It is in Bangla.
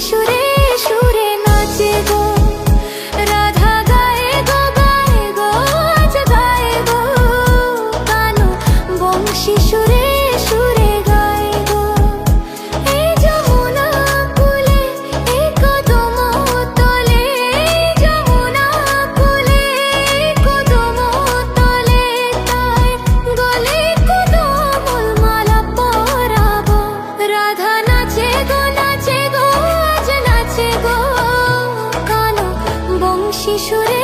সুরে সুরে নাচে গো রাধা, গায়ে গো গায়ে গো আজ গায়ে গো কানু বংশী সুরে সুরে গায়ে গো। এই যমুনা কুলে এই কদম তলে, যমুনা কুলে এই কদম তলে, তাই গলে কদমল মালা পরাবো। রাধা নাচে গো নাচে গো আজ নাচে গো কানু বংশী সুরে